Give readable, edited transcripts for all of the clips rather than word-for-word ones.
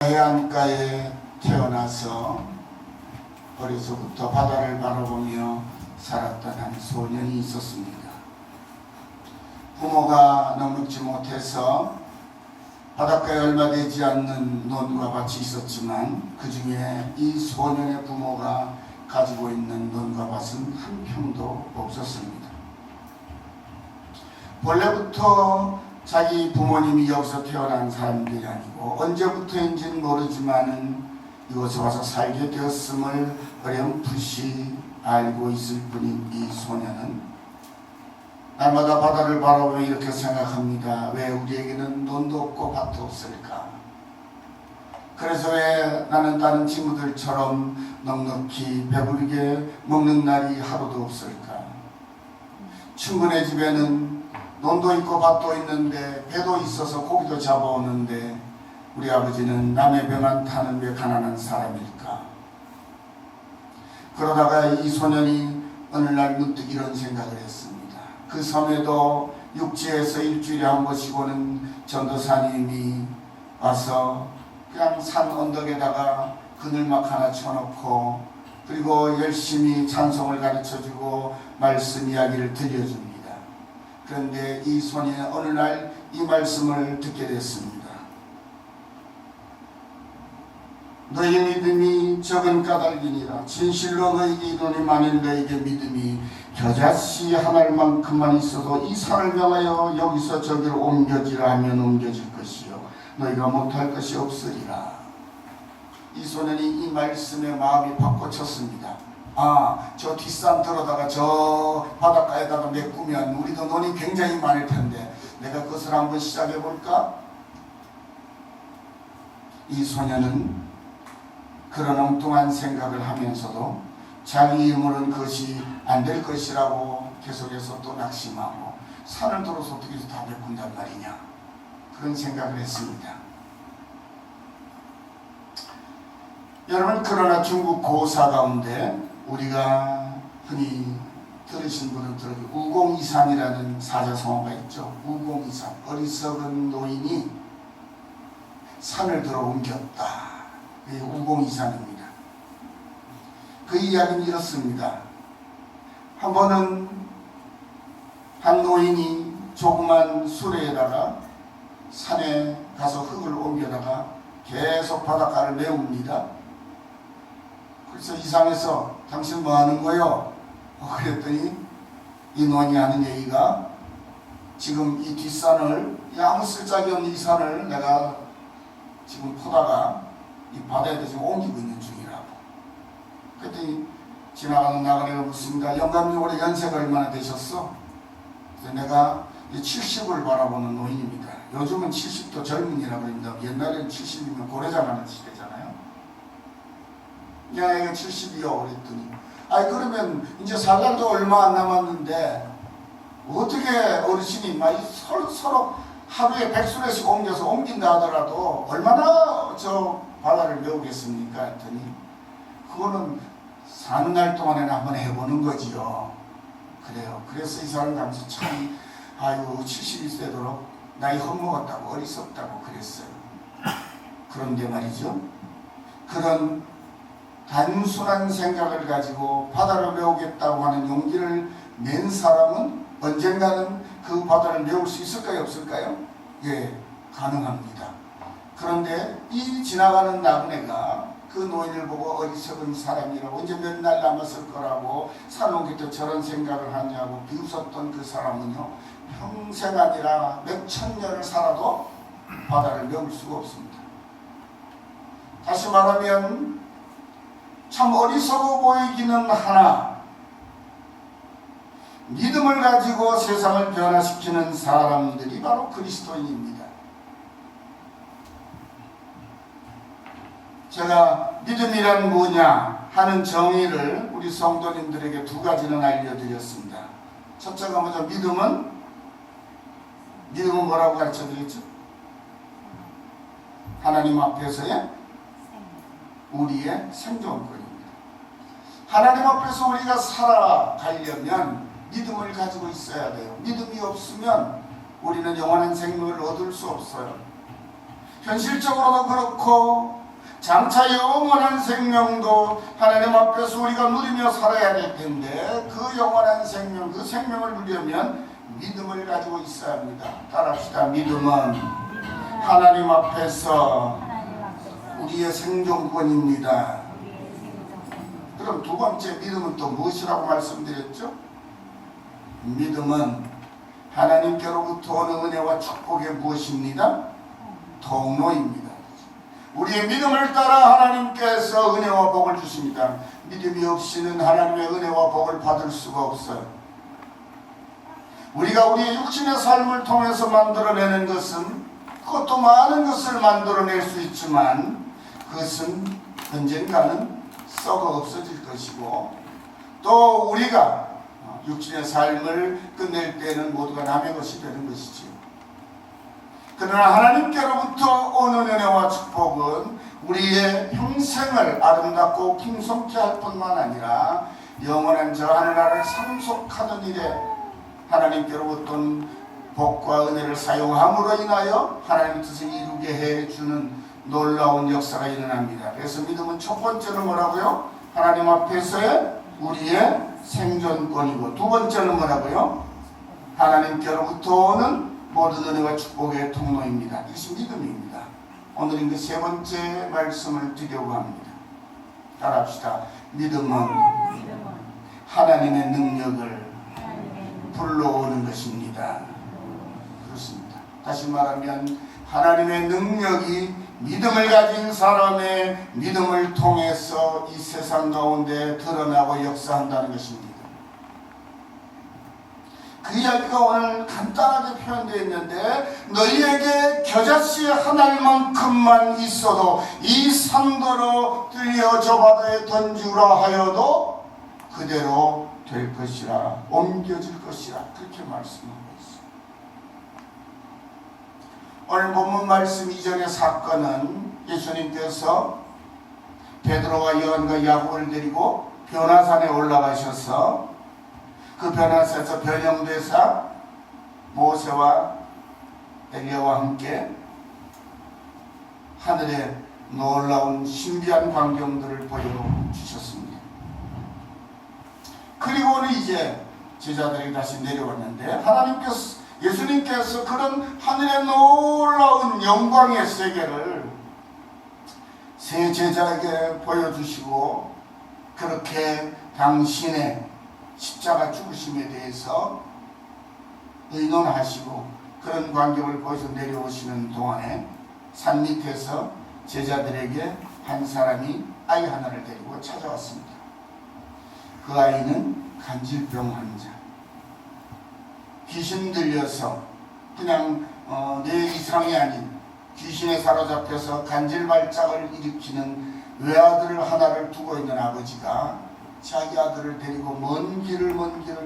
해안가에 태어나서 어려서부터 바다를 바라보며 살았던 한 소년이 있었습니다. 부모가 넉넉지 못해서 바닷가에 얼마 되지 않는 논과 밭이 있었지만 그 중에 이 소년의 부모가 가지고 있는 논과 밭은 한 평도 없었습니다. 원래부터 자기 부모님이 여기서 태어난 사람들이 아니고 언제부터인지는 모르지만은 이곳에 와서 살게 되었음을 어렴풋이 알고 있을 뿐인 이 소년은 날마다 바다를 바라보며 이렇게 생각합니다. 왜 우리에게는 논도 없고 밭도 없을까? 그래서 왜 나는 다른 친구들처럼 넉넉히 배부르게 먹는 날이 하루도 없을까? 친구네 집에는 논도 있고 밭도 있는데 배도 있어서 고기도 잡아오는데 우리 아버지는 남의 배만 타는 왜 가난한 사람일까? 그러다가 이 소년이 어느 날 문득 이런 생각을 했습니다. 그 섬에도 육지에서 일주일에 한 번씩 오는 전도사님이 와서 그냥 산 언덕에다가 그늘막 하나 쳐놓고 그리고 열심히 찬송을 가르쳐주고 말씀 이야기를 들려줍니다. 그런데 이 소년이 어느 날 이 말씀을 듣게 됐습니다. 너희 믿음이 적은 까닭이니라. 진실로 너희에게 이르노니 만일 너희에게 믿음이 겨자씨 한 알만큼만 있어도 이 산을 명하여 여기서 저기로 옮겨지라 하면 옮겨질 것이요 너희가 못할 것이 없으리라. 이 소년이 이 말씀에 마음이 팍 꽂혔습니다. 저 뒷산 들어다가 저 바닷가에다가 메꾸면 우리도 논이 굉장히 많을 텐데 내가 그것을 한번 시작해 볼까? 이 소년은 그런 엉뚱한 생각을 하면서도 자기 힘으로는 그것이 안 될 것이라고 계속해서 또 낙심하고 산을 들어서 어떻게 해서 다 메꾼단 말이냐 그런 생각을 했습니다. 여러분, 그러나 중국 고사 가운데 우리가 흔히 들으신 분은 들어요. 우공이산이라는 사자성어가 있죠. 우공이산, 어리석은 노인이 산을 들어 옮겼다. 그게 우공이산입니다. 그 이야기는 이렇습니다. 한 번은 한 노인이 조그만 수레에다가 산에 가서 흙을 옮겨다가 계속 바닷가를 메웁니다. 그래서 이상해서 당신 뭐 하는 거요? 그랬더니 이 노인이 하는 얘기가 지금 이 뒷산을 아무 쓸데기 없는 이 산을 내가 지금 포다가 이 바다에다 지금 옮기고 있는 중이라고. 그랬더니 지나가는 나그네가 묻습니다. 영감님 올해 연세가 얼마나 되셨어? 그래서 내가 70을 바라보는 노인입니다. 요즘은 70도 젊은이라고 그럽니다. 옛날에는 70이면 고래자라는 시대잖아요. 야, 이거 70이요. 그랬더니 그러면 이제 살 날도 얼마 안 남았는데 어떻게 어르신이 막 서로 하루에 100수레씩 옮겨서 옮긴다 하더라도 얼마나 저 바다를 메우겠습니까? 했더니 그거는 사는 날 동안에는 한번 해보는 거지요. 그래요. 그래서 이 사람 가면서 참 70이 되도록 나이 헛먹었다고 어리석다고 그랬어요. 그런데 말이죠. 그런 단순한 생각을 가지고 바다를 메우겠다고 하는 용기를 낸 사람은 언젠가는 그 바다를 메울 수 있을까요? 없을까요? 예, 가능합니다. 그런데 이 지나가는 나그네가 그 노인을 보고 어리석은 사람이라고 이제 몇 날 남았을 거라고 산 옮길 때 저런 생각을 하냐고 비웃었던 그 사람은요 평생 아니라 몇천 년을 살아도 바다를 메울 수가 없습니다. 다시 말하면 참 어리석어 보이기는 하나 믿음을 가지고 세상을 변화시키는 사람들이 바로 그리스도인입니다. 제가 믿음이란 뭐냐 하는 정의를 우리 성도님들에게 두 가지는 알려드렸습니다. 첫째가 먼저 믿음은 뭐라고 가르쳐드렸죠? 하나님 앞에서의 우리의 생존권입니다. 하나님 앞에서 우리가 살아가려면 믿음을 가지고 있어야 돼요. 믿음이 없으면 우리는 영원한 생명을 얻을 수 없어요. 현실적으로도 그렇고 장차 영원한 생명도 하나님 앞에서 우리가 누리며 살아야 될 텐데 그 영원한 생명, 그 생명을 누리려면 믿음을 가지고 있어야 합니다. 따라합시다. 믿음은 하나님 앞에서 우리의 생존권입니다. 그럼 두 번째 믿음은 또 무엇이라고 말씀드렸죠? 믿음은 하나님께로부터 오는 은혜와 축복의 무엇입니다? 통로입니다. 우리의 믿음을 따라 하나님께서 은혜와 복을 주십니다. 믿음이 없이는 하나님의 은혜와 복을 받을 수가 없어요. 우리가 우리의 육신의 삶을 통해서 만들어내는 것은 그것도 많은 것을 만들어낼 수 있지만 그것은 언젠가는 썩어 없어질 것이고 또 우리가 육신의 삶을 끝낼 때는 모두가 남의 것이 되는 것이지요. 그러나 하나님께로부터 오는 은혜와 축복은 우리의 평생을 아름답고 풍성케 할 뿐만 아니라 영원한 저 하늘나라를 상속하는 일에 하나님께로부터 복과 은혜를 사용함으로 인하여 하나님 뜻을 이루게 해주는 놀라운 역사가 일어납니다. 그래서 믿음은 첫 번째는 뭐라고요? 하나님 앞에서의 우리의 생존권이고 두 번째는 뭐라고요? 하나님께로부터 오는 모든 은혜와 축복의 통로입니다. 이것이 믿음입니다. 오늘은 그 세 번째 말씀을 드리려고 합니다. 따라합시다. 믿음은 하나님의 능력을 불러오는 것입니다. 그렇습니다. 다시 말하면 하나님의 능력이 믿음을 가진 사람의 믿음을 통해서 이 세상 가운데 드러나고 역사한다는 것입니다. 그 이야기가 오늘 간단하게 표현되어 있는데 너희에게 겨자씨 한 알만큼만 있어도 이 산더러 들려 저 바다에 던지라 하여도 그대로 될 것이라 옮겨질 것이라 그렇게 말씀하고 있습니다. 오늘 본문 말씀 이전의 사건은 예수님께서 베드로와 요한과 야고보를 데리고 변화산에 올라가셔서 그 변화산에서 변형대사 모세와 엘리야와 함께 하늘의 놀라운 신비한 광경들을 보여주셨습니다. 그리고는 이제 제자들이 다시 내려왔는데 예수님께서 그런 하늘의 놀라운 영광의 세계를 세 제자에게 보여주시고 그렇게 당신의 십자가 죽으심에 대해서 의논하시고 그런 광경을 보여서 내려오시는 동안에 산 밑에서 제자들에게 한 사람이 아이 하나를 데리고 찾아왔습니다. 그 아이는 간질병 환자, 귀신 들려서 그냥 내 이상이 아닌 귀신에 사로잡혀서 간질발작을 일으키는 외아들을 하나를 두고 있는 아버지가 자기 아들을 데리고 먼 길을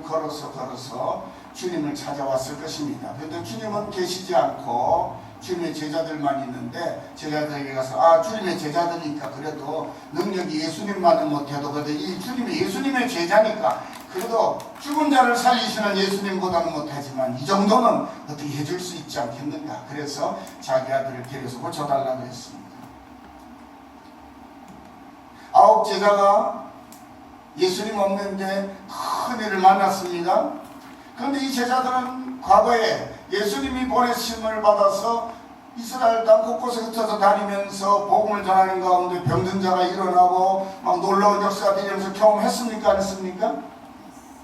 걸어서 주님을 찾아왔을 것입니다. 그런데 주님은 계시지 않고 주님의 제자들만 있는데 제자들에게 가서 주님의 제자들이니까 그래도 능력이 예수님만은 못해도 그래도 이 주님이 예수님의 제자니까 그래도 죽은 자를 살리시는 예수님보다는 못하지만 이 정도는 어떻게 해줄 수 있지 않겠는가. 그래서 자기 아들을 데려서 고쳐달라고 했습니다. 9 제자가 예수님 없는데 큰 일을 만났습니다. 그런데 이 제자들은 과거에 예수님이 보내심을 받아서 이스라엘 땅 곳곳에 흩어져 다니면서 복음을 전하는 가운데 병든 자가 일어나고 막 놀라운 역사가 되면서 경험했습니까? 안 했습니까?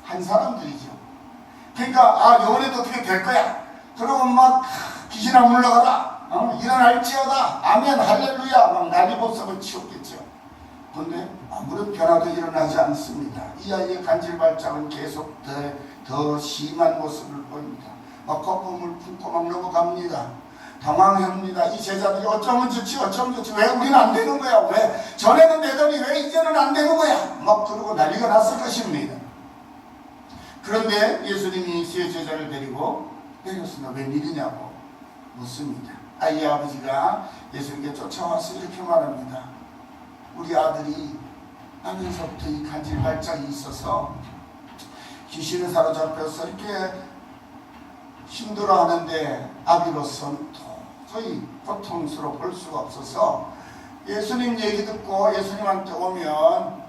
한 사람들이죠. 그러니까 이번에도 어떻게 될 거야. 그러고 막 귀신아 물러가라. 일어날지어다. 아멘 할렐루야. 막 난리법석을 치웠겠죠. 그런데 아무런 변화도 일어나지 않습니다. 이 아이의 간질발작은 계속 더 심한 모습을 보입니다. 막 거품을 품고 막 넘어갑니다. 당황합니다. 이 제자들이 어쩌면 좋지 왜 우리는 안 되는 거야. 왜 전에는 되더니 왜 이제는 안 되는 거야. 막 그러고 난리가 났을 것입니다. 그런데 예수님이 세 제자를 데리고 내렸습니다. 웬일이냐고 묻습니다. 아이의 아버지가 예수님께 쫓아와서 이렇게 말합니다. 우리 아들이 나면서부터 이 간질발작이 있어서 귀신에 사로잡혀서 이렇게 힘들어하는데 아비로서는 도저히 고통스러워 볼 수가 없어서 예수님 얘기 듣고 예수님한테 오면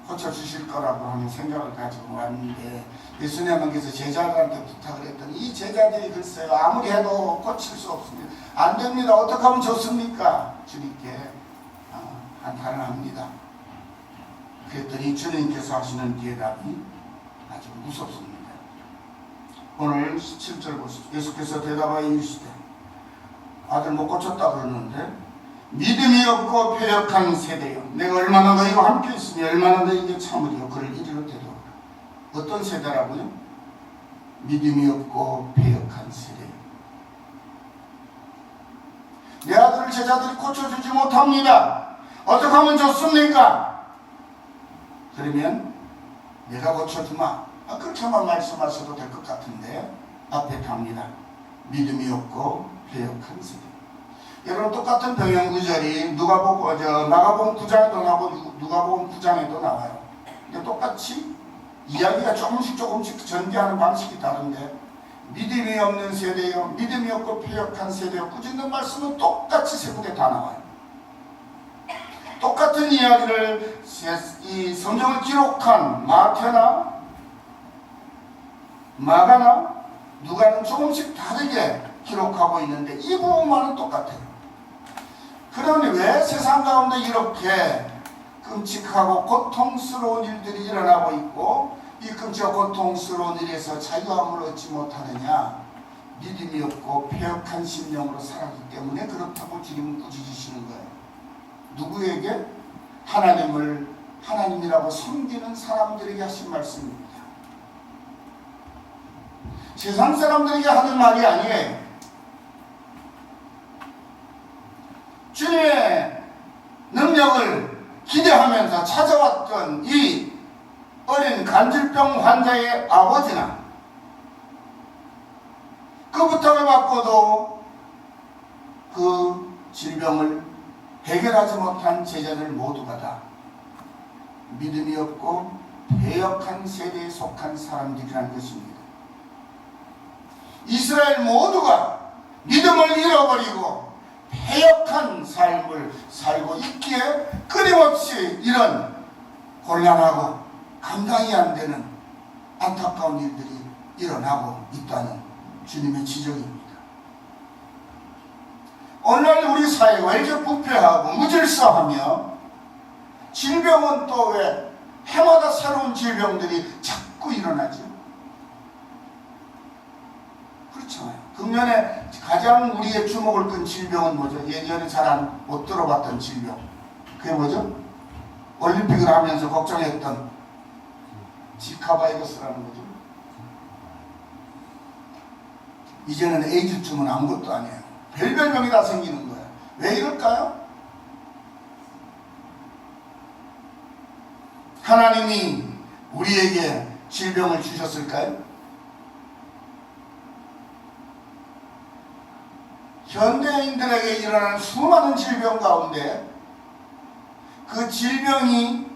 고쳐주실 거라고 하는 생각을 가지고 왔는데 예수님께서 제자들한테 부탁을 했더니 이 제자들이 글쎄요 아무리 해도 고칠 수 없습니다. 안 됩니다. 어떻게 하면 좋습니까? 주님께 한탄을 합니다. 그랬더니 주님께서 하시는 대답이 아주 무섭습니다. 오늘 17절 보시죠. 예수께서 대답하여 이르시되 아들 못 고쳤다 그러는데 믿음이 없고 패역한 세대요. 내가 얼마나 너희와 함께 있으니 얼마나 너희에게 참으리요. 그를 이리로 데려오라. 어떤 세대라고요? 믿음이 없고 패역한 세대요. 내 아들을 제자들이 고쳐주지 못합니다. 어떻게 하면 좋습니까? 그러면 내가 고쳐주마. 그렇게만 말씀하셔도 될 것 같은데 앞에 답니다. 믿음이 없고 패역한 세대. 여러분 똑같은 병영 구절이 마가복음 9장에도 나오고 누가복음 9장에도 나와요. 근데 똑같이 이야기가 조금씩 전개하는 방식이 다른데 믿음이 없는 세대요, 믿음이 없고 패역한 세대요, 꾸짖는 말씀은 똑같이 세 군데 다 나와요. 똑같은 이야기를 이 성경을 기록한 마태나 마가나 누가는 조금씩 다르게 기록하고 있는데 이 부분만은 똑같아요. 그러니 왜 세상 가운데 이렇게 끔찍하고 고통스러운 일들이 일어나고 있고 이 끔찍하고 고통스러운 일에서 자유함을 얻지 못하느냐? 믿음이 없고 패역한 심령으로 살았기 때문에 그렇다고 주님은 꾸짖으시는 거예요. 누구에게? 하나님이라고 섬기는 사람들에게 하신 말씀입니다. 세상 사람들에게 하는 말이 아니에요. 주님의 능력을 기대하면서 찾아왔던 이 어린 간질병 환자의 아버지나 그 부탁을 받고도 그 질병을 해결하지 못한 제자들 모두가 다 믿음이 없고 패역한 세대에 속한 사람들이라는 것입니다. 이스라엘 모두가 믿음을 잃어버리고 패역한 삶을 살고 있기에 끊임없이 이런 곤란하고 감당이 안 되는 안타까운 일들이 일어나고 있다는 주님의 지적입니다. 오늘날 우리 사회가 이렇게 부패하고 무질서하며 질병은 또 왜 해마다 새로운 질병들이 자꾸 일어나죠. 그렇잖아요. 금년에 가장 우리의 주목을 끈 질병은 뭐죠? 예전에 잘 못 들어봤던 질병. 그게 뭐죠? 올림픽을 하면서 걱정했던 지카 바이러스라는 거죠. 이제는 에이즈쯤은 아무것도 아니에요. 별별 병이 다 생기는 거예요. 왜 이럴까요? 하나님이 우리에게 질병을 주셨을까요? 현대인들에게 일어나는 수많은 질병 가운데 그 질병이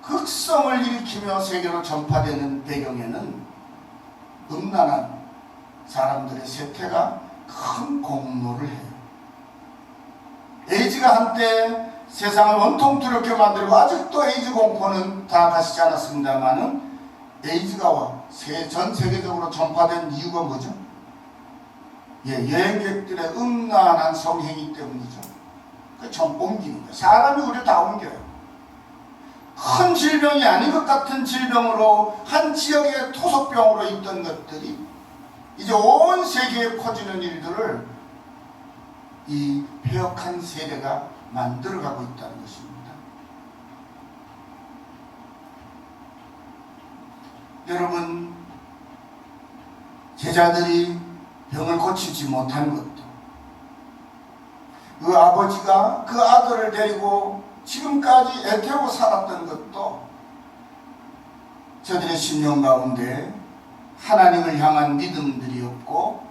극성을 일으키며 세계로 전파되는 배경에는 음란한 사람들의 세태가 큰 공로를 해요. 에이즈가 한때 세상을 온통 두렵게 만들고 아직도 에이즈 공포는 다 가시지 않았습니다만은 에이즈가 전 세계적으로 전파된 이유가 뭐죠? 여행객들의 음란한 성행위 때문이죠. 그 전 옮기는 거예요. 사람이 우리를 다 옮겨요. 큰 질병이 아닌 것 같은 질병으로 한 지역의 토속병으로 있던 것들이 이제 온 세계에 퍼지는 일들을 이 패역한 세대가 만들어가고 있다는 것입니다. 여러분, 제자들이 병을 고치지 못한 것도 그 아버지가 그 아들을 데리고 지금까지 애태우고 살았던 것도 저들의 심령 가운데 하나님을 향한 믿음들이 없고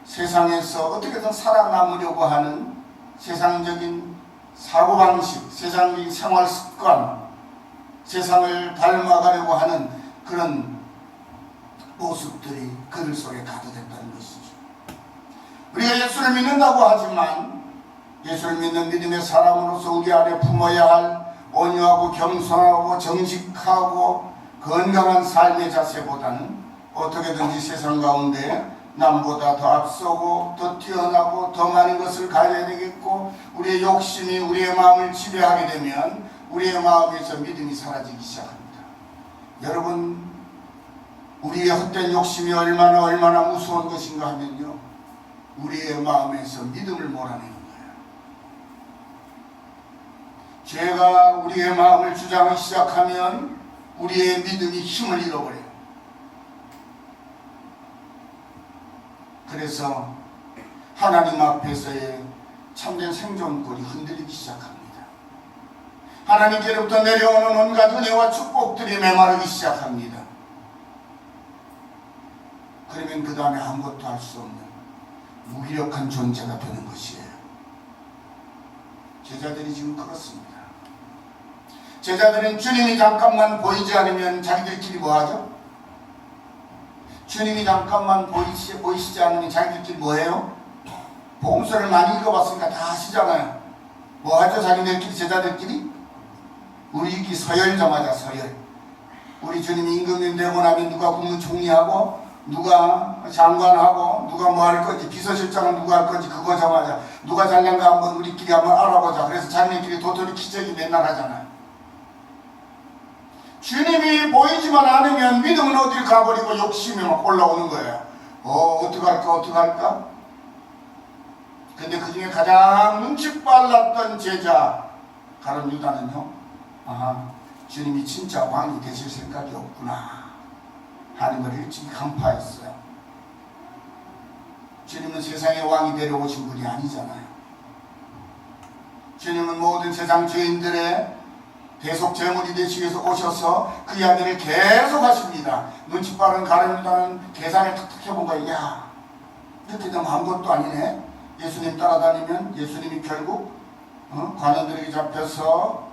세상에서 어떻게든 살아남으려고 하는 세상적인 사고방식, 세상적인 생활습관, 세상을 닮아가려고 하는 그런 모습들이 그들 속에 가득했다는 것이죠. 우리가 예수를 믿는다고 하지만 예수를 믿는 믿음의 사람으로서 우리 안에 품어야 할 온유하고 겸손하고 정직하고 건강한 삶의 자세보다는 어떻게든지 세상 가운데 남보다 더 앞서고 더 뛰어나고 더 많은 것을 가져야 되겠고, 우리의 욕심이 우리의 마음을 지배하게 되면 우리의 마음에서 믿음이 사라지기 시작합니다. 여러분, 우리의 헛된 욕심이 얼마나 무서운 것인가 하면요, 우리의 마음에서 믿음을 몰아내는 거예요. 죄가 우리의 마음을 주장하기 시작하면 우리의 믿음이 힘을 잃어버려요. 그래서 하나님 앞에서의 참된 생존권이 흔들리기 시작합니다. 하나님께로부터 내려오는 온갖 은혜와 축복들이 메마르기 시작합니다. 그러면 그 다음에 아무것도 할 수 없는 무기력한 존재가 되는 것이에요. 제자들이 지금 그렇습니다. 제자들은 주님이 잠깐만 보이지 않으면 자기들끼리 뭐하죠? 주님이 잠깐만 보이시지 않으면 자기들끼리 뭐해요? 복음서를 많이 읽어봤으니까 다 아시잖아요. 뭐하죠? 자기들끼리, 제자들끼리? 우리끼리 서열 정하자. 서열. 우리 주님이 임금님 되고 나면 누가 국무총리하고 누가 장관하고 누가 뭐 할 건지, 비서실장은 누가 할 건지 그거 정하자. 누가 잘난가 한번 우리끼리 한번 알아보자. 그래서 자기네끼리 도토리 키재기 맨날 하잖아요. 주님이 보이지만 않으면 믿음은 어딜 가버리고 욕심이 막 올라오는 거예요. 어떡할까? 근데 그 중에 가장 눈치 빨랐던 제자 가룟 유다는요, 주님이 진짜 왕이 되실 생각이 없구나 하는 걸 일찍이 간파했어요. 주님은 세상의 왕이 되려오신 분이 아니잖아요. 주님은 모든 세상 죄인들의 대속 제물이 되시기 위해서 오셔서 그 이야기를 계속 하십니다. 눈치 빠른 가룟 유다는 계산을 탁탁 해본 거예요. 야, 이렇게 되면 아무것도 아니네. 예수님 따라다니면 예수님이 결국 관원들에게 잡혀서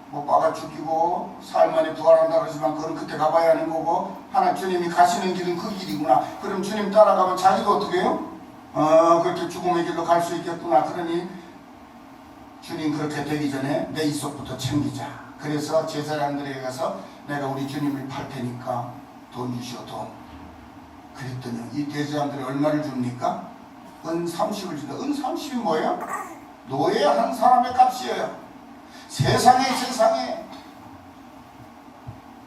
뭐 빠가 죽이고 사흘 만에 부활한다 그러지만 그건 그때 가봐야 하는 거고, 하나 주님이 가시는 길은 그 길이구나. 그럼 주님 따라가면 자기도 어떻게 해요? 그렇게 죽음의 길로 갈 수 있겠구나. 그러니 주님 그렇게 되기 전에 내 이속부터 챙기자. 그래서 제사장들에게 가서 내가 우리 주님을 팔 테니까 돈 주시오, 돈. 그랬더니 이 제사장들이 얼마를 줍니까? 은 30을 준다. 은 30이 뭐예요? 노예 한 사람의 값이에요. 세상에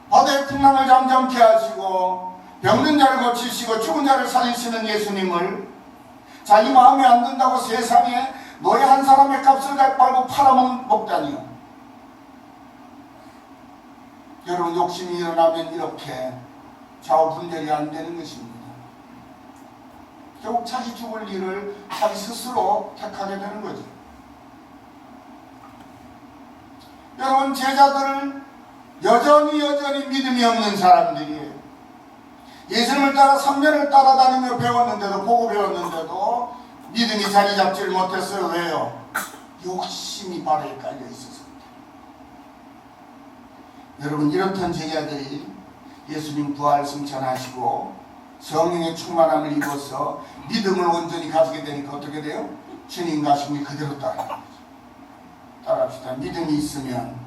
바다의 풍랑을 잠잠케 하시고 병든 자를 고치시고 죽은 자를 살리시는 예수님을 자기 마음에 안 든다고 세상에 노예 한 사람의 값을 갖고 팔아먹다니요. 여러분, 욕심이 일어나면 이렇게 좌우분별이 안 되는 것입니다. 결국 자기 죽을 일을 자기 스스로 택하게 되는 거죠. 여러분, 제자들은 여전히 믿음이 없는 사람들이에요. 예수님을 따라 3년을 따라다니며 배웠는데도, 보고 배웠는데도 믿음이 자리 잡지를 못했어요. 왜요? 욕심이 발에 깔려 있었습니다. 여러분, 이렇던 제자들이 예수님 부활 승천하시고 성령의 충만함을 입어서 믿음을 온전히 가지게 되니까 어떻게 돼요? 주님 가신 길 그대로 따라갑니다. 따라합시다. 믿음이 있으면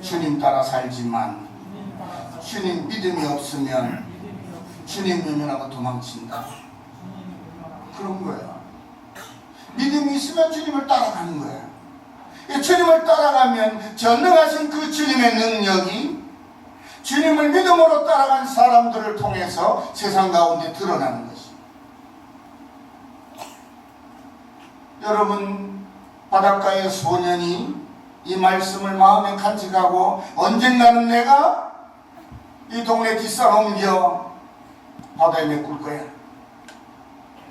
주님 따라 살지만 주님 믿음이 없으면 주님 외면하고 도망친다. 그런 거예요. 믿음이 있으면 주님을 따라가는 거예요. 주님을 따라가면 전능하신 그 주님의 능력이 주님을 믿음으로 따라간 사람들을 통해서 세상 가운데 드러나는 것입니다. 여러분, 바닷가의 소년이 이 말씀을 마음에 간직하고 언젠가는 내가 이 동네 뒷산 옮겨 바다에 메꿀 거야.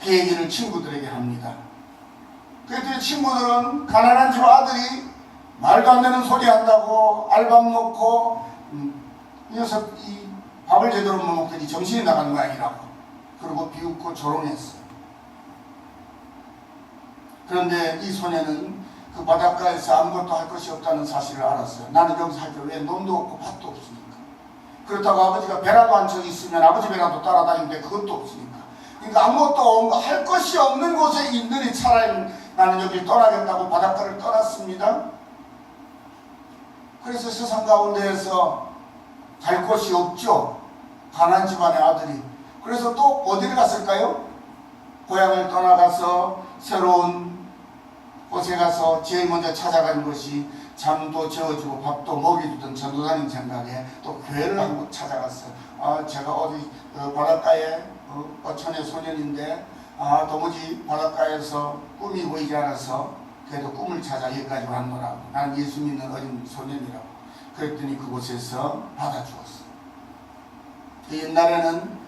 그 얘기를 친구들에게 합니다. 그랬더니 친구들은 가난한 집 아들이 말도 안 되는 소리 한다고 알밥 놓고 이 녀석 이 밥을 제대로 못 먹더니 정신이 나간 모양이라고 그러고 비웃고 조롱했어요. 그런데 이 소녀는 그 바닷가에서 아무것도 할 것이 없다는 사실을 알았어요. 나는 여기서 할 때 왜 돈도 없고 밭도 없으니까. 그렇다고 아버지가 배라도 한 적 있으면 아버지 배라도 따라다니는데 그것도 없으니까. 그러니까 아무것도 할 것이 없는 곳에 있느니 차라리 나는 여길 떠나겠다고 바닷가를 떠났습니다. 그래서 세상 가운데에서 갈 곳이 없죠. 가난한 집안의 아들이. 그래서 또 어디를 갔을까요? 고향을 떠나가서 새로운 곳에 가서 제일 먼저 찾아간 것이 잠도 재워주고 밥도 먹여주던 전도사님 생각에 또 교회를 한 곳 찾아갔어요. 제가 어디 바닷가에 어촌의 소년인데 도무지 바닷가에서 꿈이 보이지 않아서 그래도 꿈을 찾아 여기까지 왔노라고. 나는 예수 믿는 어린 소년이라고. 그랬더니 그곳에서 받아주었어. 옛날에는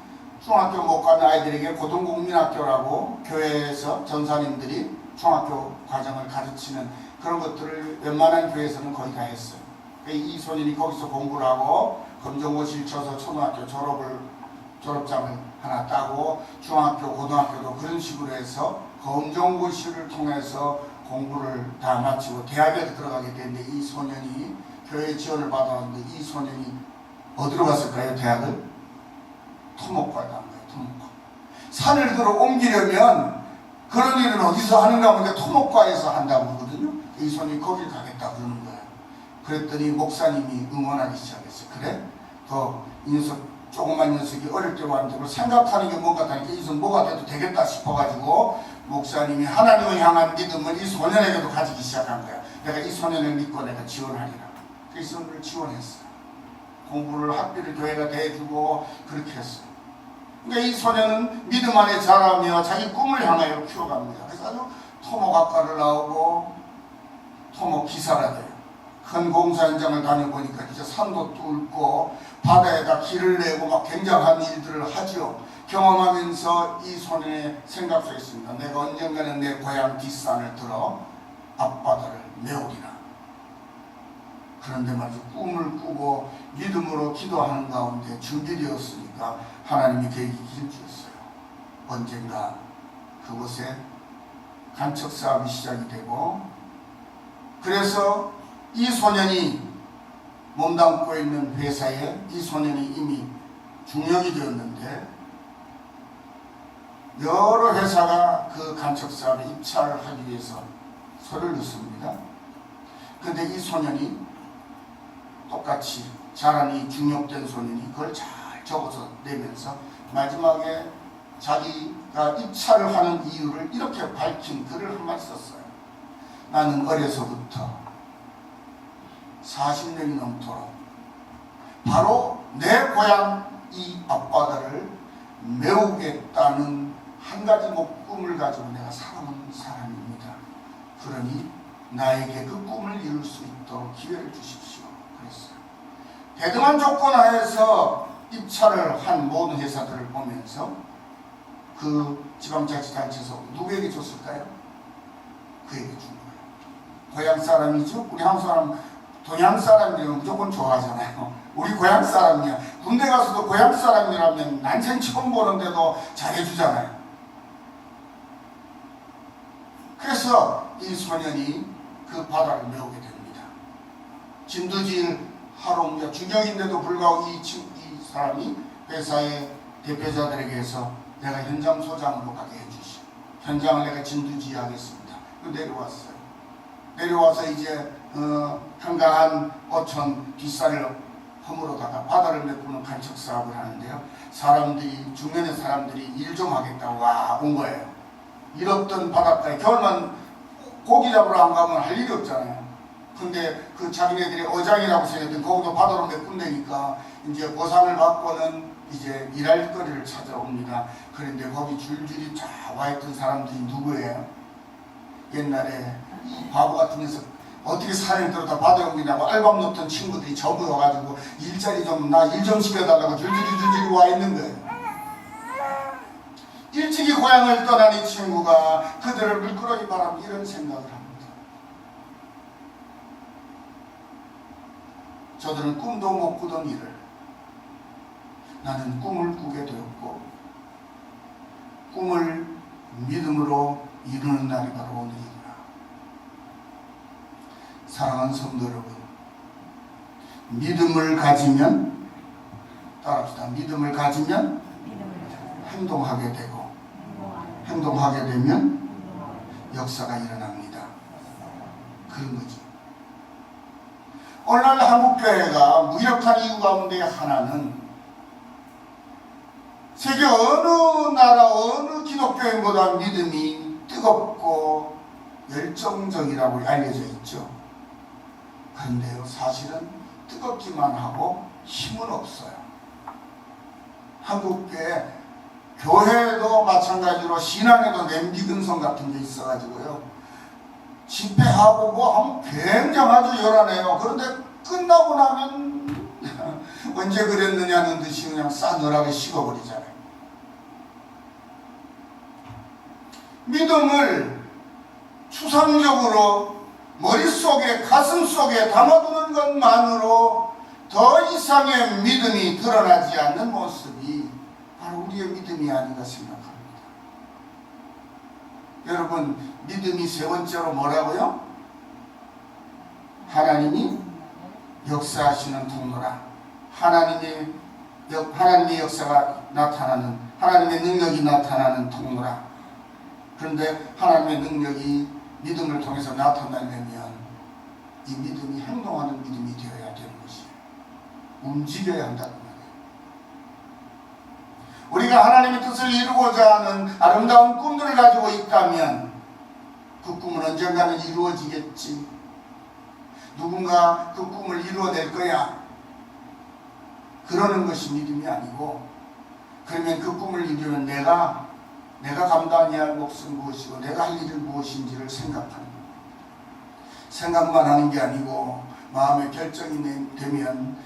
중학교 못 가는 아이들에게 고등국민학교라고 교회에서 전사님들이 중학교 과정을 가르치는 그런 것들을 웬만한 교회에서는 거의 다 했어요. 이 소년이 거기서 공부를 하고 검정고시를 쳐서 초등학교 졸업장을 하나 따고 중학교, 고등학교도 그런 식으로 해서 검정고시를 통해서 공부를 다 마치고 대학에 들어가게 되는데 이 소년이 교회 지원을 받았는데 이 소년이 어디로 갔을까요? 대학을? 토목과에 간 거예요. 토목과. 산을 들어 옮기려면 그런 일은 어디서 하는가 하는데 토목과에서 한다고 그러거든요. 이 소년이 거길 가겠다고 그러는 거예요. 그랬더니 목사님이 응원하기 시작했어요. 그래? 이 녀석 조그만 녀석이 어릴 때 왔는데 생각하는 게 뭔가 다니까 이 녀석 뭐가 돼도 되겠다 싶어가지고 목사님이 하나님을 향한 믿음을 이 소년에게도 가지기 시작한 거야. 내가 이 소년을 믿고 내가 지원하리라. 그래서 그를 지원했어요. 공부를 학비를 교회가 대주고 그렇게 했어요. 그러니까 이 소년은 믿음 안에 자라며 자기 꿈을 향하여 키워갑니다. 그래서 아주 토목학과를 나오고 토목기사가 돼요. 큰 공사 현장을 다녀보니까 진짜 산도 뚫고 바다에다 길을 내고 막 굉장한 일들을 하죠. 경험하면서 이 소년의 생각 속에 있습니다. 내가 언젠가는 내 고향 뒷산을 들어 앞바다를 메우리라. 그런데 말이죠. 꿈을 꾸고 믿음으로 기도하는 가운데 준비되었으니까 하나님이 그에게 길을 주었어요. 언젠가 그곳에 간척사업이 시작이 되고 그래서 이 소년이 몸담고 있는 회사에 이 소년이 이미 중역이 되었는데 여러 회사가 그 간척사업에 입찰을 하기 위해서 서를 넣습니다. 그런데 이 소년이 똑같이 자라니 중역된 소년이 그걸 잘 적어서 내면서 마지막에 자기가 입찰을 하는 이유를 이렇게 밝힌 글을 한 말 썼어요. 나는 어려서부터 40년이 넘도록 바로 내 고향 이 앞바다를 메우겠다는 한 가지 꿈을 가지고 내가 살아온 사람입니다. 그러니 나에게 그 꿈을 이룰 수 있도록 기회를 주십시오. 그랬어요. 대등한 조건 하에서 입찰을 한 모든 회사들을 보면서 그 지방자치단체에서 누구에게 줬을까요? 그에게 준 거예요. 고향 사람이죠. 우리 한국 사람, 동양 사람이면 무조건 좋아하잖아요. 우리 고향 사람이야. 군대 가서도 고향 사람이라면 난생 처음 보는데도 잘해주잖아요. 그래서 이 소년이 그 바다를 메우게 됩니다. 진두지일 하러 옵니다. 중역인데도 불구하고 이 사람이 회사의 대표자들에게서 내가 현장 소장으로 가게 해주시오. 현장을 내가 진두지휘하겠습니다. 내려왔어요. 내려와서 이제 한가한 어촌 뒷산을 허물어다가 바다를 메꾸는 간척 사업을 하는데요. 중년의 사람들이 일 좀 하겠다고 온 거예요. 일 없던 바닷가에 겨울만 고기 잡으러 안 가면 할 일이 없잖아요. 근데 그 자기네들이 어장이라고 생겼던 거기도 바다로 메꾼다니까 이제 보상을 받고는 이제 일할 거리를 찾아옵니다. 그런데 거기 줄줄이 쫙 와있던 사람들이 누구예요? 옛날에 바보 같은 녀석 어떻게 산에 들어다 바다에 옮기냐고 알밤 놓던 친구들이 전부 와가지고 일자리 좀 나 일 좀 시켜달라고 줄줄이 와 있는 거예요. 일찍이 고향을 떠난 이 친구가 그들을 물끄러기 바라면 이런 생각을 합니다. 저들은 꿈도 못 꾸던 일을 나는 꿈을 꾸게 되었고 꿈을 믿음으로 이루는 날이 바로 오늘이구나. 사랑하는 성도 여러분, 믿음을 가지면 따라합시다. 믿음을 가지면 행동하게 되고 행동하게 되면 역사가 일어납니다. 그런 거죠. 오늘날 한국교회가 무력한 이유 가운데 하나는 세계 어느 나라 어느 기독교인보다 믿음이 뜨겁고 열정적이라고 알려져 있죠. 그런데요, 사실은 뜨겁기만 하고 힘은 없어요. 한국교회, 교회도 마찬가지로 신앙에도 냄비 근성 같은 게 있어가지고요, 집회하고 뭐 하면 굉장하죠. 요란해요. 그런데 끝나고 나면 언제 그랬느냐는 듯이 그냥 싸늘하게 식어버리잖아요. 믿음을 추상적으로 머릿속에 가슴속에 담아두는 것만으로 더 이상의 믿음이 드러나지 않는 모습이 바로 우리의 믿음이 아닌가 생각합니다. 여러분, 믿음이 세 번째로 뭐라고요? 하나님이 역사하시는 통로라. 하나님의 역사가 나타나는, 하나님의 능력이 나타나는 통로라. 그런데 하나님의 능력이 믿음을 통해서 나타나려면 이 믿음이 행동하는 믿음이 되어야 되는 것이에요. 움직여야 한다는 말이에요. 우리가 하나님의 뜻을 이루고자 하는 아름다운 꿈들을 가지고 있다면 그 꿈은 언젠가는 이루어지겠지. 누군가 그 꿈을 이루어낼 거야. 그러는 것이 믿음이 아니고, 그러면 그 꿈을 이루면 내가 감당해야 할 몫은 무엇이고 내가 할 일은 무엇인지를 생각하는 겁니다. 생각만 하는 게 아니고 마음의 결정이 되면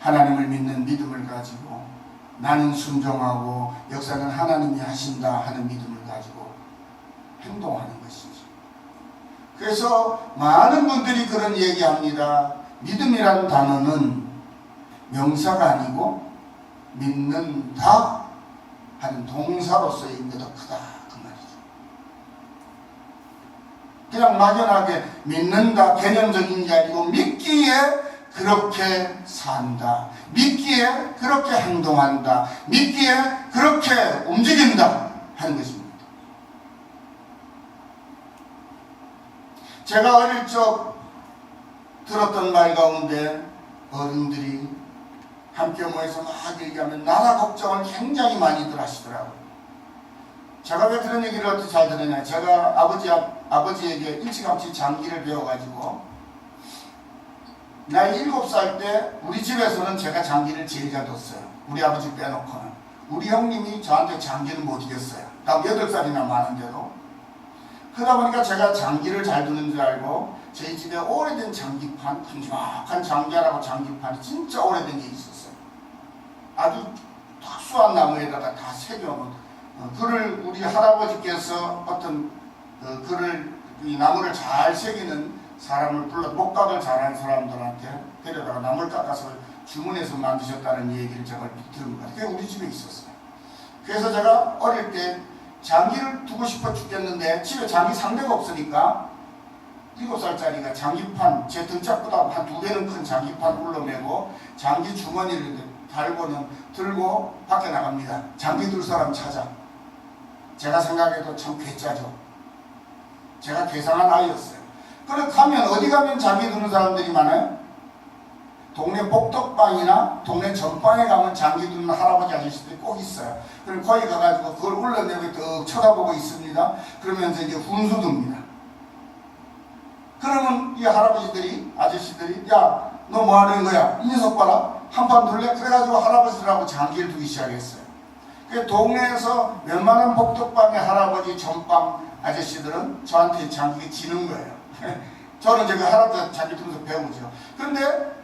하나님을 믿는 믿음을 가지고 나는 순종하고 역사는 하나님이 하신다 하는 믿음을 가지고 행동하는 것이죠. 그래서 많은 분들이 그런 얘기합니다. 믿음이라는 단어는 명사가 아니고 믿는다 하는 동사로서의 의미가 더 크다 그 말이죠. 그냥 막연하게 믿는다 개념적인 게 아니고 믿기에 그렇게 산다, 믿기에 그렇게 행동한다, 믿기에 그렇게 움직인다 하는 것입니다. 제가 어릴 적 들었던 말 가운데 어른들이 함께 모여서 막 얘기하면 나라 걱정을 굉장히 많이들 하시더라고요. 제가 왜 그런 얘기를 어떻게 잘 들었냐, 제가 아버지에게 일찌감치 장기를 배워가지고 나이 7살 때 우리 집에서는 제가 장기를 제일 잘 뒀어요. 우리 아버지 빼놓고는. 우리 형님이 저한테 장기를 못 이겼어요. 나 8살이나 많은데도. 그러다 보니까 제가 장기를 잘 두는 줄 알고 저희 집에 오래된 장기판, 큼지막한 장기하라고 장기판이 진짜 오래된 게 있었어요. 아주 특수한 나무에다가 다 새겨놓은 글을, 우리 할아버지께서 어떤 글을, 이 나무를 잘 새기는 사람을 불러 목각을 잘하는 사람들한테 데려다가 나무를 깎아서 주문해서 만드셨다는 얘기를 제가 들은 것 같아요. 그게 우리 집에 있었어요. 그래서 제가 어릴 때 장기를 두고 싶어 죽겠는데 집에 장기 상대가 없으니까 7살짜리가 장기판, 제 등짝보다 한 2배는 큰 장기판 울러내고 장기 주머니를 달고는 들고 밖에 나갑니다. 장기 둘 사람 찾아. 제가 생각해도 참 괴짜죠. 제가 괴상한 아이였어요. 그래 가면 어디 가면 장기 두는 사람들이 많아요? 동네 복덕방이나 동네 전방에 가면 장기 두는 할아버지 아저씨들이 꼭 있어요. 그럼 거기 가가지고 그걸 울러내고 떡 쳐다보고 있습니다. 그러면서 이제 훈수 둡니다. 그러면 이 할아버지들이, 아저씨들이, 야, 너 뭐 하는 거야? 이 녀석 봐라. 한판 둘래? 그래가지고 할아버지들하고 장기를 두기 시작했어요. 그 동네에서 웬만한 복덕방의 할아버지 전방 아저씨들은 저한테 장기가 지는 거예요. 저는 이제 그 할아버지 장기 두면서 배우죠. 그런데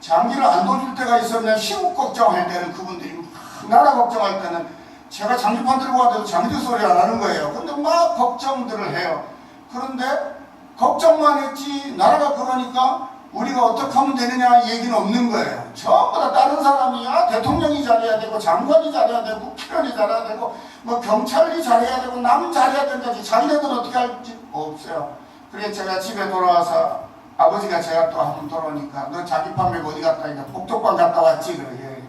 장기를 안 둬줄 때가 있으면 시국 걱정할 때는 그분들이 나라 걱정할 때는 제가 장기판 들고 와도 장기 소리 안 하는 거예요. 근데 막 걱정들을 해요. 그런데 걱정만 했지 나라가 그러니까 우리가 어떻게 하면 되느냐 얘기는 없는 거예요. 전부 다 다른 사람이 대통령이 잘해야 되고 장관이 잘해야 되고 국회의원이 잘해야 되고 뭐 경찰이 잘해야 되고 남 잘해야 된다지 자기네들은 어떻게 할지 없어요. 그래서 제가 집에 돌아와서 아버지가 제가 또 한 번 돌아오니까 너 자기 판매고 어디 갔다 있냐 복덕방 갔다 왔지 그래.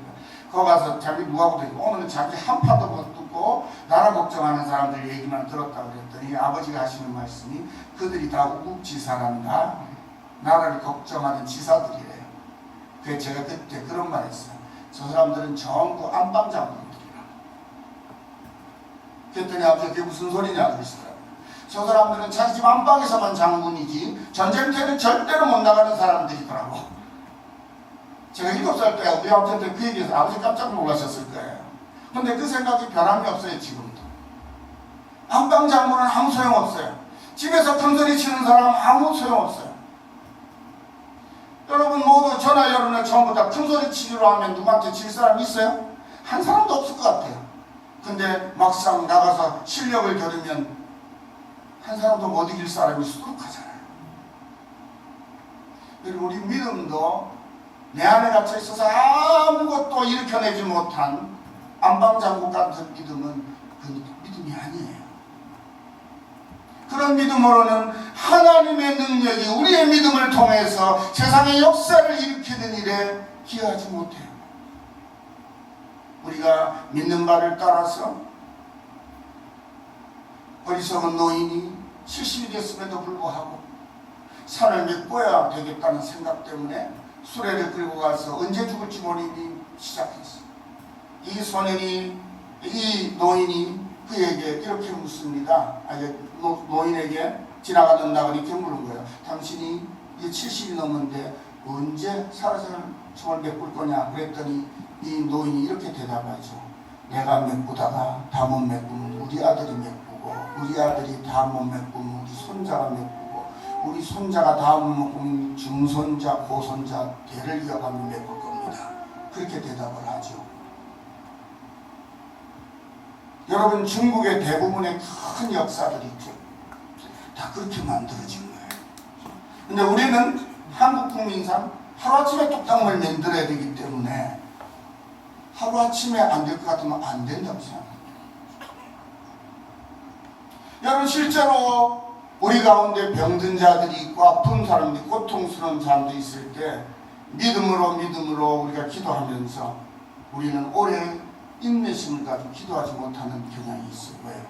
거기 가서 자기 누구하고 되고 오늘은 자기 한 판도 못 듣고 나라 걱정하는 사람들 얘기만 들었다 그랬더니 아버지가 하시는 말씀이 그들이 다 우국지사란다. 나라를 걱정하는 지사들이래요. 그래서 제가 그때 그런 말 했어요. 저 사람들은 전부 안방장군들이라. 그랬더니 아버지가 그게 무슨 소리냐 그러시더라고요. 저 사람들은 자기 집 안방에서만 장군이지 전쟁터에는 절대로 못 나가는 사람들이더라고. 제가 7살 때 우리 아버지한테 그 얘기해서 아버지 깜짝 놀라셨을 거예요. 근데 그 생각이 변함이 없어요. 지금도. 안방장군은 아무 소용없어요. 집에서 큰 소리 치는 사람 아무 소용없어요. 여러분 모두 저나 여러분은 전부 다 큰 소리 치기로 하면 누구한테 질 사람 있어요? 한 사람도 없을 것 같아요. 근데 막상 나가서 실력을 겨루면 한 사람도 못 이길 사람이 수두룩하잖아요. 그리고 우리 믿음도 내 안에 갇혀 있어서 아무것도 일으켜내지 못한 안방장국 같은 믿음은 그 믿음이 아니에요. 그런 믿음으로는 하나님의 능력이 우리의 믿음을 통해서 세상의 역사를 일으키는 일에 기여하지 못해요. 우리가 믿는 바를 따라서 어리석은 노인이 70이 됐음에도 불구하고 산을 메꿔야 되겠다는 생각 때문에 수레를 끌고 가서 언제 죽을지 모르니 시작했어요. 이 노인이 그에게 이렇게 묻습니다. 노인에게 지나가던 나그네 이렇게 물은 거예요. 당신이 이제 70이 넘었는데 언제 살아서는 총을 메꿀 거냐 그랬더니 이 노인이 이렇게 대답하죠. 내가 메꾸다가 다 못 메꾸면 우리 아들이 메꾸고 우리 아들이 다 못 메꾸면 우리 손자가 메꾸고 우리 손자가 다 못 메꾸면 증손자 고손자 대를 이어가며 메꿀 겁니다. 그렇게 대답을 하죠. 여러분 중국의 대부분의 큰 역사들이 다 그렇게 만들어진 거예요. 근데 우리는 한국 국민상 하루아침에 뚝딱을 만들어야 되기 때문에 하루아침에 안 될 것 같으면 안 된다고 생각합니다. 여러분 실제로 우리 가운데 병든 자들이 있고 아픈 사람들이 고통스러운 사람들이 있을 때 믿음으로 우리가 기도하면서 우리는 오래 인내심을 가지고 기도하지 못하는 경향이 있어요. 왜요?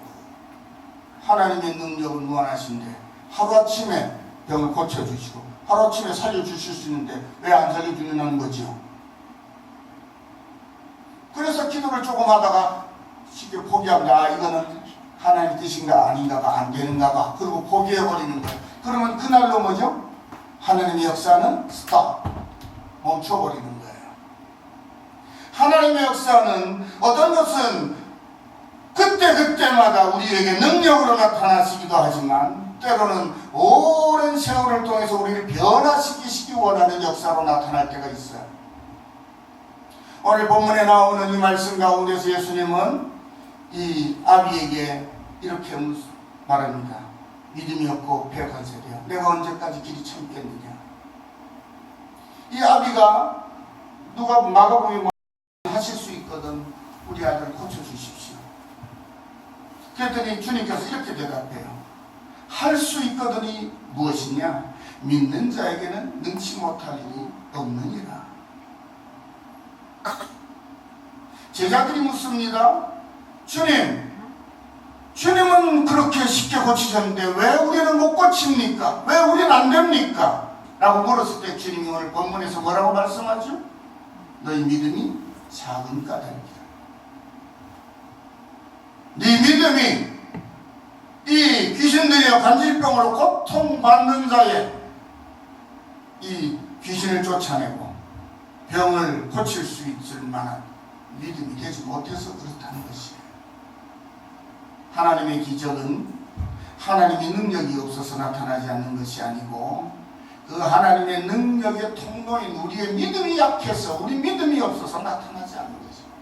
하나님의 능력은 무한하신데 하루아침에 병을 고쳐주시고 하루아침에 살려주실 수 있는데 왜 안 살려주느냐는 거죠. 그래서 기도를 조금 하다가 쉽게 포기합니다. 이거는 하나님 뜻인가 아닌가가 안 되는가가 그리고 포기해버리는 거예요. 그러면 그날로 뭐죠? 하나님의 역사는 스톱 멈춰버리는 거예요. 하나님의 역사는 어떤 것은 그때마다 우리에게 능력으로 나타나시기도 하지만 때로는 오랜 세월을 통해서 우리를 변화시키시기 원하는 역사로 나타날 때가 있어요. 오늘 본문에 나오는 이 말씀 가운데서 예수님은 이 아비에게 이렇게 말합니다. 믿음이 없고 배역한 세대야. 내가 언제까지 길이 참겠느냐. 이 아비가 누가 마가복음에 하실 수 있거든 우리 아들을 고쳐주십시오. 그랬더니 주님께서 이렇게 대답해요. 할 수 있거든이 무엇이냐? 믿는 자에게는 능치 못할 일이 없느니라. 제자들이 묻습니다. 주님은 그렇게 쉽게 고치셨는데 왜 우리는 못 고칩니까? 왜 우리는 안 됩니까? 라고 물었을 때 주님이 오늘 본문에서 뭐라고 말씀하죠? 너희 믿음이 작은 까닭이다. 네 믿음이 이 귀신들이여 관질병으로 고통받는 자의 이 귀신을 쫓아내고 병을 고칠 수 있을 만한 믿음이 되지 못해서 그렇다는 것이에요. 하나님의 기적은 하나님의 능력이 없어서 나타나지 않는 것이 아니고 그 하나님의 능력의 통로인 우리의 믿음이 약해서 우리 믿음이 없어서 나타나지 않는 것입니다.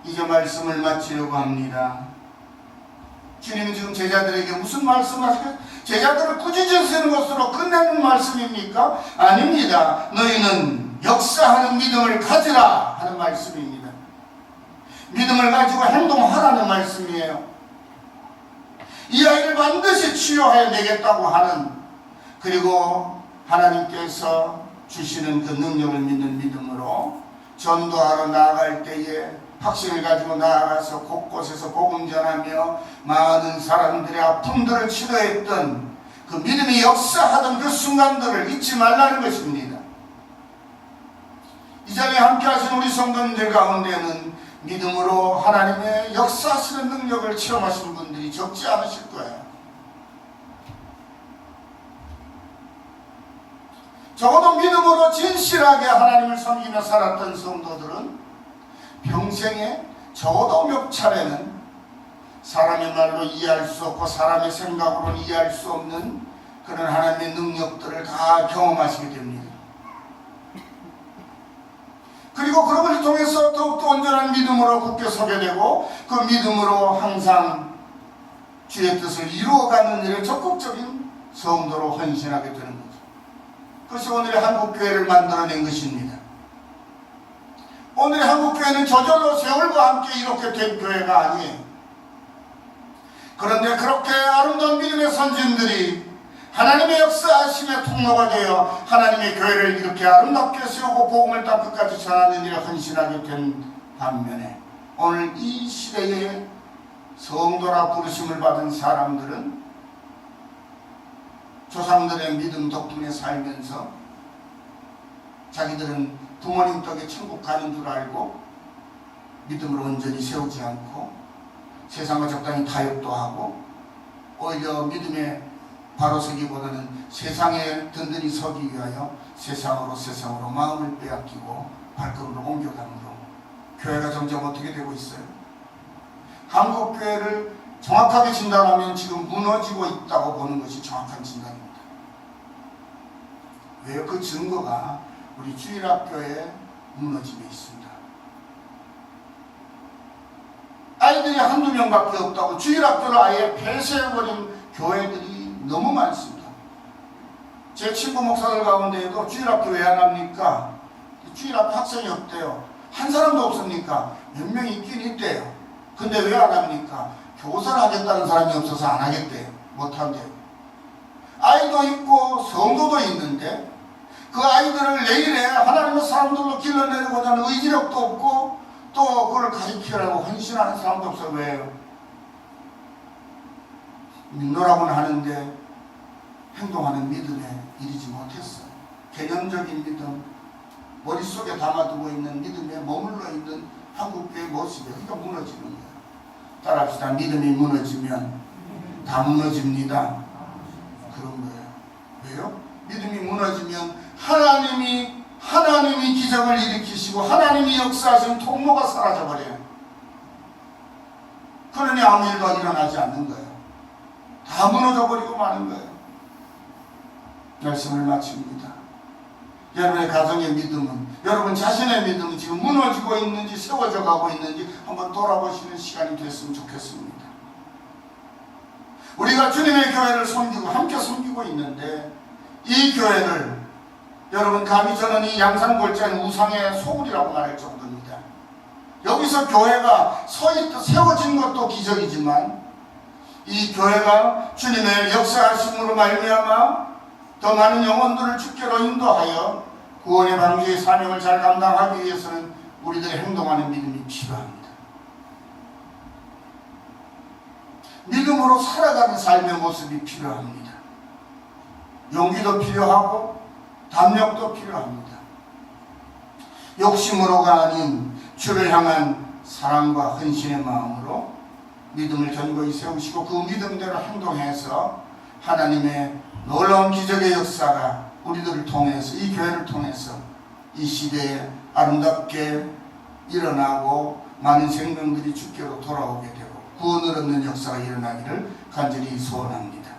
이제 말씀을 마치려고 합니다. 주님은 지금 제자들에게 무슨 말씀하실까요? 제자들을 꾸짖으시는 것으로 끝내는 말씀입니까? 아닙니다. 너희는 역사하는 믿음을 가지라 하는 말씀입니다. 믿음을 가지고 행동하라는 말씀이에요. 이 아이를 반드시 치료하여 내겠다고 하는, 그리고 하나님께서 주시는 그 능력을 믿는 믿음으로 전도하러 나아갈 때에 확신을 가지고 나아가서 곳곳에서 복음 전하며 많은 사람들의 아픔들을 치료했던 그 믿음이 역사하던 그 순간들을 잊지 말라는 것입니다. 이 자리에 함께 하신 우리 성도님들 가운데는 믿음으로 하나님의 역사하시는 능력을 체험하신 분들이 적지 않으실 거예요. 적어도 믿음으로 진실하게 하나님을 섬기며 살았던 성도들은 평생에 적어도 몇 차례는 사람의 말로 이해할 수 없고 사람의 생각으로는 이해할 수 없는 그런 하나님의 능력들을 다 경험하시게 됩니다. 그리고 그런 것을 통해서 더욱더 온전한 믿음으로 굳게 서게 되고 그 믿음으로 항상 주의 뜻을 이루어가는 일에 적극적인 성도로 헌신하게 되는 거죠. 그것이 오늘의 한국교회를 만들어낸 것입니다. 오늘의 한국교회는 저절로 세월과 함께 이렇게 된 교회가 아니에요. 그런데 그렇게 아름다운 믿음의 선진들이 하나님의 역사하심의 통로가 되어 하나님의 교회를 이렇게 아름답게 세우고 복음을 딱 끝까지 전하는 일에 헌신하게 된 반면에 오늘 이 시대에 성도라 부르심을 받은 사람들은 조상들의 믿음 덕분에 살면서 자기들은 부모님 덕에 천국 가는 줄 알고 믿음을 온전히 세우지 않고 세상과 적당히 타협도 하고 오히려 믿음에 바로 서기보다는 세상에 든든히 서기 위하여 세상으로 마음을 빼앗기고 발걸음을 옮겨가므로 교회가 점점 어떻게 되고 있어요? 한국 교회를 정확하게 진단하면 지금 무너지고 있다고 보는 것이 정확한 진단입니다. 왜요? 그 증거가 우리 주일학교의 무너짐에 있습니다. 아이들이 한두 명밖에 없다고 주일학교를 아예 폐쇄해버린 교회들이 너무 많습니다. 제 친구 목사들 가운데에도 주일학교 왜 안 합니까? 주일학교 학생이 없대요. 한 사람도 없습니까? 몇 명 있긴 있대요. 근데 왜 안 합니까? 교사를 하겠다는 사람이 없어서 안 하겠대요. 못한대요. 아이도 있고 성도도 있는데 그 아이들을 내일에 하나님의 사람들로 길러내고자 하는 의지력도 없고 또 그걸 가르치려고 헌신하는 사람도 없어요. 왜요? 믿노라고는 하는데 행동하는 믿음에 이르지 못했어요. 개념적인 믿음, 머릿속에 담아두고 있는 믿음에 머물러 있는 한국교회 모습이 그러니까 무너지는 거예요. 따라합시다. 믿음이 무너지면 다 무너집니다. 그런 거예요. 왜요? 믿음이 무너지면 하나님이 기적을 일으키시고 하나님이 역사하신 통로가 사라져버려요. 그러니 아무 일도 일어나지 않는 거예요. 다 무너져버리고 마는 거예요. 말씀을 마칩니다. 여러분의 가정의 믿음은, 여러분 자신의 믿음은 지금 무너지고 있는지 세워져 가고 있는지 한번 돌아보시는 시간이 됐으면 좋겠습니다. 우리가 주님의 교회를 섬기고 함께 섬기고 있는데 이 교회를 여러분 감히 저는 이 양산골짜기 우상의 소굴이라고 말할 정도입니다. 여기서 교회가 세워진 것도 기적이지만 이 교회가 주님의 역사하심으로 말미암아 더 많은 영혼들을 주께로 인도하여 구원의 방주의 사명을 잘 감당하기 위해서는 우리들의 행동하는 믿음이 필요합니다. 믿음으로 살아가는 삶의 모습이 필요합니다. 용기도 필요하고 담력도 필요합니다. 욕심으로가 아닌 주를 향한 사랑과 헌신의 마음으로 믿음을 견고히 세우시고 그 믿음대로 행동해서 하나님의 놀라운 기적의 역사가 우리들을 통해서 이 교회를 통해서 이 시대에 아름답게 일어나고 많은 생명들이 주께로 돌아오게 되고 구원을 얻는 역사가 일어나기를 간절히 소원합니다.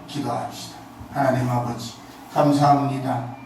기도합시다. 하나님 아버지 감사합니다.